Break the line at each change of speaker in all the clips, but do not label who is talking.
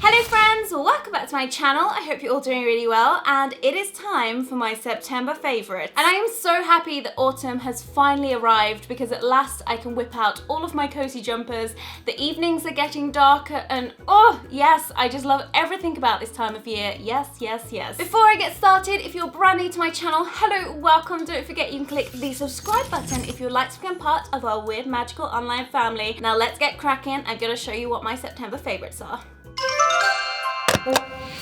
Hello friends, welcome back to my channel. I hope you're all doing really well, and it is time for my September favourites. And I am so happy that autumn has finally arrived because at last I can whip out all of my cozy jumpers. The evenings are getting darker and oh yes, I just love everything about this time of year. Yes, yes, yes. Before I get started, if you're brand new to my channel, hello, welcome. Don't forget you can click the subscribe button if you'd like to become part of our weird magical online family. Now let's get cracking. I'm going to show you what my September favourites are.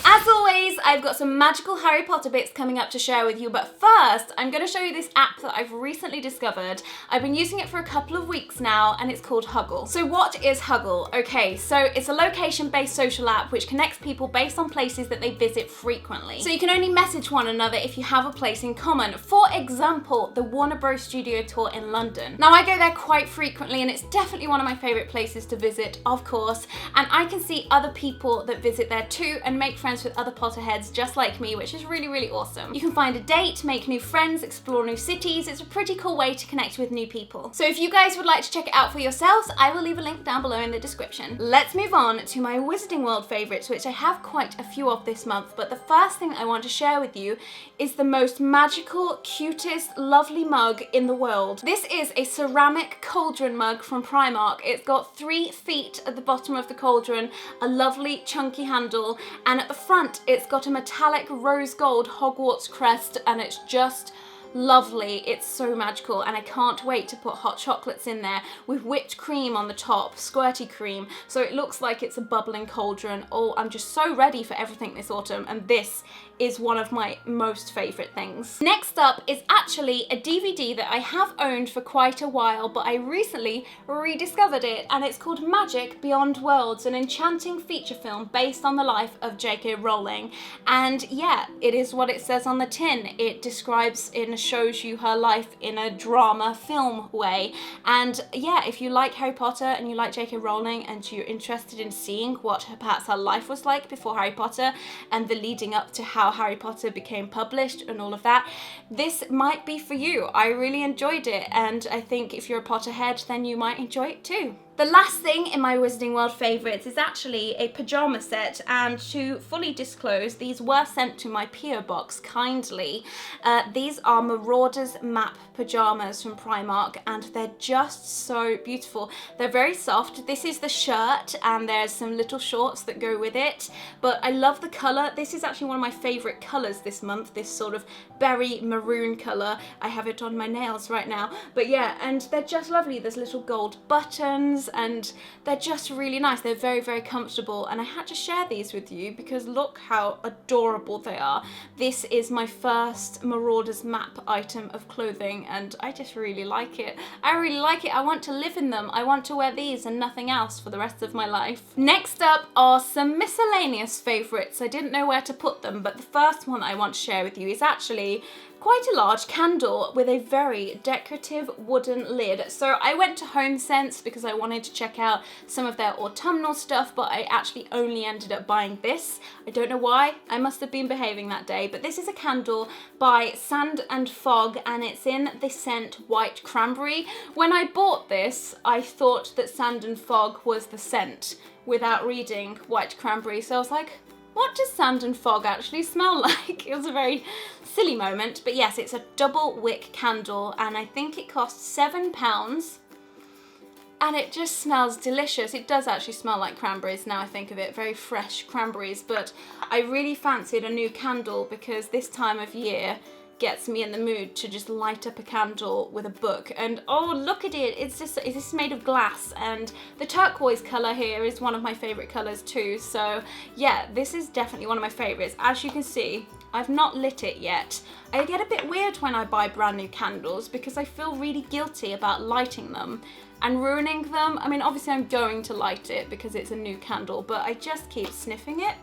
As always, I've got some magical Harry Potter bits coming up to share with you, but first, I'm going to show you this app that I've recently discovered. I've been using it for a couple of weeks now, and it's called Huggle. So what is Huggle? Okay, so it's a location-based social app which connects people based on places that they visit frequently. So you can only message one another if you have a place in common. For example, the Warner Bros. Studio tour in London. Now, I go there quite frequently, and it's definitely one of my favourite places to visit, of course, and I can see other people that visit there too and make friends with other Potterheads just like me, which is really, really awesome. You can find a date, make new friends, explore new cities. It's a pretty cool way to connect with new people. So if you guys would like to check it out for yourselves, I will leave a link down below in the description. Let's move on to my Wizarding World favourites, which I have quite a few of this month, but the first thing I want to share with you is the most magical, cutest, lovely mug in the world. This is a ceramic cauldron mug from Primark. It's got 3 feet at the bottom of the cauldron, a lovely chunky handle, and at the front it's got a metallic rose gold Hogwarts crest, and it's just lovely. It's so magical, and I can't wait to put hot chocolates in there with whipped cream on the top, squirty cream, so it looks like it's a bubbling cauldron. Oh, I'm just so ready for everything this autumn, and this is one of my most favourite things. Next up is actually a DVD that I have owned for quite a while, but I recently rediscovered it, and it's called Magic Beyond Worlds, an enchanting feature film based on the life of J.K. Rowling. And yeah, it is what it says on the tin. It describes and shows you her life in a drama film way. And yeah, if you like Harry Potter and you like J.K. Rowling and you're interested in seeing what perhaps her life was like before Harry Potter and the leading up to how Harry Potter became published and all of that, this might be for you. I really enjoyed it, and I think if you're a Potterhead, then you might enjoy it too. The last thing in my Wizarding World favourites is actually a pyjama set, and to fully disclose, these were sent to my PO box kindly. These are Marauders map pyjamas from Primark, and they're just so beautiful. They're very soft. This is the shirt, and there's some little shorts that go with it, but I love the colour. This is actually one of my favourite colours this month, this sort of berry maroon colour. I have it on my nails right now, but yeah, and they're just lovely. There's little gold buttons, and they're just really nice. They're very, very comfortable, and I had to share these with you because look how adorable they are. This is my first Marauders map item of clothing, and I just really like it. I really like it. I want to live in them. I want to wear these and nothing else for the rest of my life. Next up are some miscellaneous favourites. I didn't know where to put them, but the first one I want to share with you is actually quite a large candle with a very decorative wooden lid. So I went to HomeSense because I wanted to check out some of their autumnal stuff, but I actually only ended up buying this. I don't know why. I must have been behaving that day, but this is a candle by Sand and Fog, and it's in the scent White Cranberry. When I bought this, I thought that Sand and Fog was the scent without reading White Cranberry, so I was like, what does Sand and Fog actually smell like? It was a very silly moment, but yes, it's a double wick candle, and I think it costs £7, and it just smells delicious. It does actually smell like cranberries now I think of it, very fresh cranberries, but I really fancied a new candle because this time of year gets me in the mood to just light up a candle with a book. And oh, look at it, it's made of glass, and the turquoise colour here is one of my favourite colours too. So yeah, this is definitely one of my favourites. As you can see, I've not lit it yet. I get a bit weird when I buy brand new candles because I feel really guilty about lighting them and ruining them. I mean, obviously I'm going to light it because it's a new candle, but I just keep sniffing it.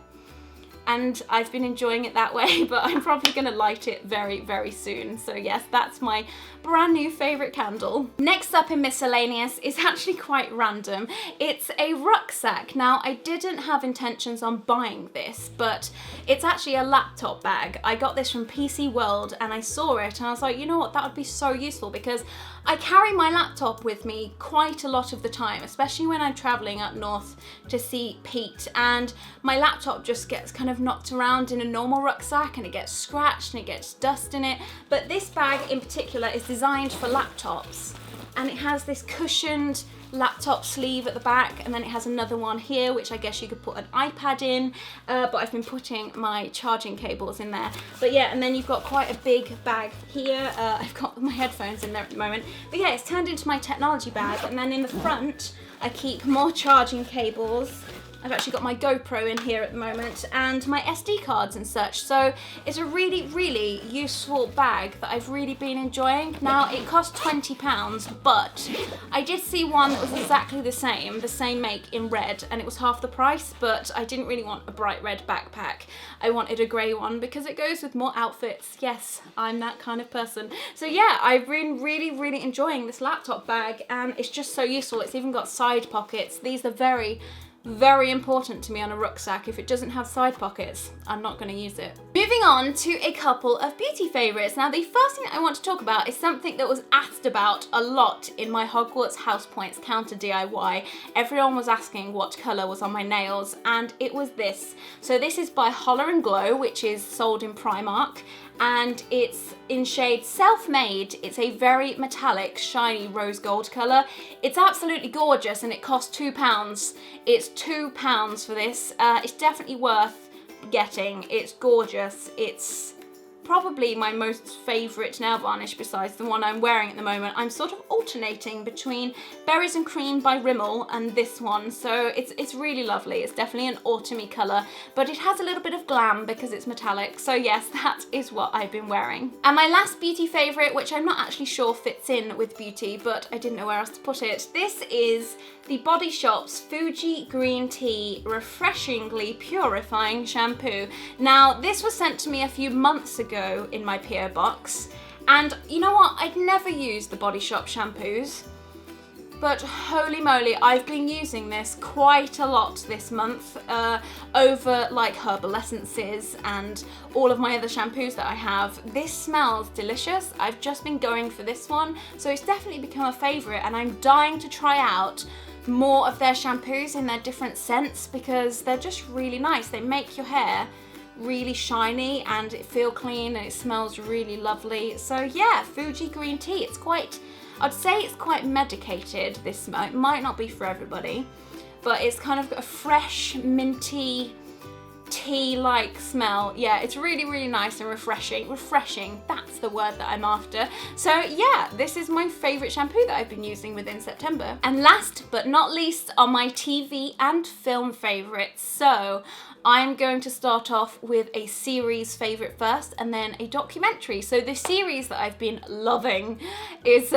And I've been enjoying it that way, but I'm probably going to light it very, very soon. So yes, that's my brand new favourite candle. Next up in miscellaneous is actually quite random. It's a rucksack. Now, I didn't have intentions on buying this, but it's actually a laptop bag. I got this from PC World, and I saw it and I was like, you know what, that would be so useful because I carry my laptop with me quite a lot of the time, especially when I'm traveling up north to see Pete, and my laptop just gets kind of knocked around in a normal rucksack and it gets scratched and it gets dust in it. But this bag in particular is designed for laptops, and it has this cushioned laptop sleeve at the back, and then it has another one here which I guess you could put an iPad in, but I've been putting my charging cables in there. But yeah, and then you've got quite a big bag here. I've got my headphones in there at the moment, but yeah, it's turned into my technology bag. And then in the front I keep more charging cables. I've actually got my GoPro in here at the moment and my SD cards and such. So it's a really, really useful bag that I've really been enjoying. Now it cost £20, but I did see one that was exactly the same make in red, and it was half the price, but I didn't really want a bright red backpack. I wanted a grey one because it goes with more outfits. Yes, I'm that kind of person. So yeah, I've been really, really enjoying this laptop bag, and it's just so useful. It's even got side pockets. These are very important to me on a rucksack. If it doesn't have side pockets, I'm not going to use it. Moving on to a couple of beauty favourites. Now the first thing I want to talk about is something that was asked about a lot in my Hogwarts House Points counter DIY. Everyone was asking what colour was on my nails, and it was this. So this is by Holler & Glow, which is sold in Primark, and it's in shade Self-Made. It's a very metallic, shiny rose gold colour. It's absolutely gorgeous, and it costs £2. It's £2 for this. It's definitely worth getting. It's gorgeous. It's probably my most favourite nail varnish besides the one I'm wearing at the moment. I'm sort of alternating between Berries and Cream by Rimmel and this one, so it's really lovely. It's definitely an autumny colour, but it has a little bit of glam because it's metallic, so yes, that is what I've been wearing. And my last beauty favourite, which I'm not actually sure fits in with beauty, but I didn't know where else to put it, this is the Body Shop's Fuji Green Tea Refreshingly Purifying Shampoo. Now, this was sent to me a few months ago in my PO box, and you know what? I'd never used the Body Shop shampoos, but holy moly, I've been using this quite a lot this month over like herbal essences and all of my other shampoos that I have. This smells delicious. I've just been going for this one, so it's definitely become a favourite, and I'm dying to try out more of their shampoos in their different scents because they're just really nice. They make your hair really shiny and it feel clean, and it smells really lovely. So yeah, Fuji Green Tea. It's quite, I'd say it's quite medicated, this smell. It might not be for everybody, but it's kind of got a fresh, minty, tea-like smell. Yeah, it's really, really nice and refreshing. Refreshing, that's the word that I'm after. So yeah, this is my favourite shampoo that I've been using within September. And last but not least are my TV and film favourites. So I'm going to start off with a series favourite first and then a documentary. So the series that I've been loving is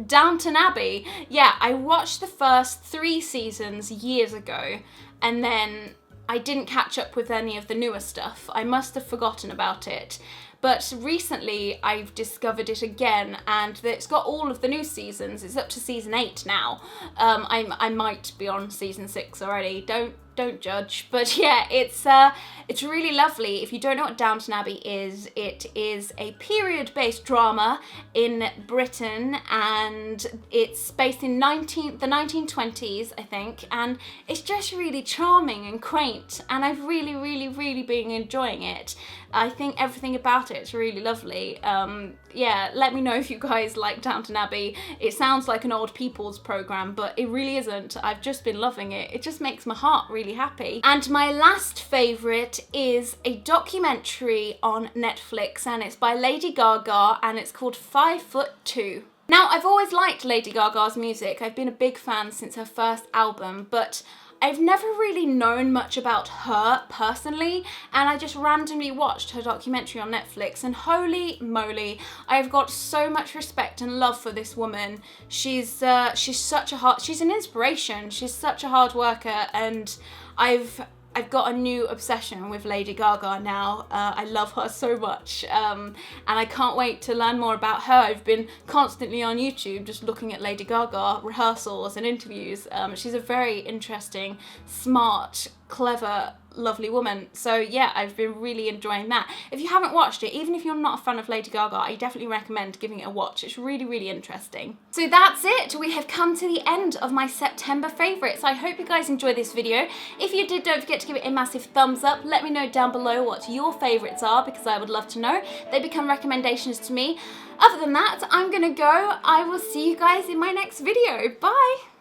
Downton Abbey. Yeah, I watched the first 3 seasons years ago, and then I didn't catch up with any of the newer stuff. I must have forgotten about it. But recently I've discovered it again, and it's got all of the new seasons. It's up to season 8 now. I might be on season 6 already. Don't judge. But yeah, it's really lovely. If you don't know what Downton Abbey is, it is a period-based drama in Britain, and it's based in the 1920s, I think, and it's just really charming and quaint, and I've really, really, really been enjoying it. I think everything about it's really lovely. Yeah, let me know if you guys like Downton Abbey. It sounds like an old people's programme, but it really isn't. I've just been loving it. It just makes my heart really happy. And my last favourite is a documentary on Netflix, and it's by Lady Gaga, and it's called 5'2". Now, I've always liked Lady Gaga's music. I've been a big fan since her first album, but I've never really known much about her personally, and I just randomly watched her documentary on Netflix, and holy moly, I've got so much respect and love for this woman. She's she's an inspiration. She's such a hard worker, and I've got a new obsession with Lady Gaga now. I love her so much, and I can't wait to learn more about her. I've been constantly on YouTube just looking at Lady Gaga rehearsals and interviews. She's a very interesting, smart, clever, lovely woman. So yeah, I've been really enjoying that. If you haven't watched it, even if you're not a fan of Lady Gaga, I definitely recommend giving it a watch. It's really, really interesting. So that's it. We have come to the end of my September favourites. I hope you guys enjoyed this video. If you did, don't forget to give it a massive thumbs up. Let me know down below what your favourites are, because I would love to know. They become recommendations to me. Other than that, I'm gonna go. I will see you guys in my next video. Bye!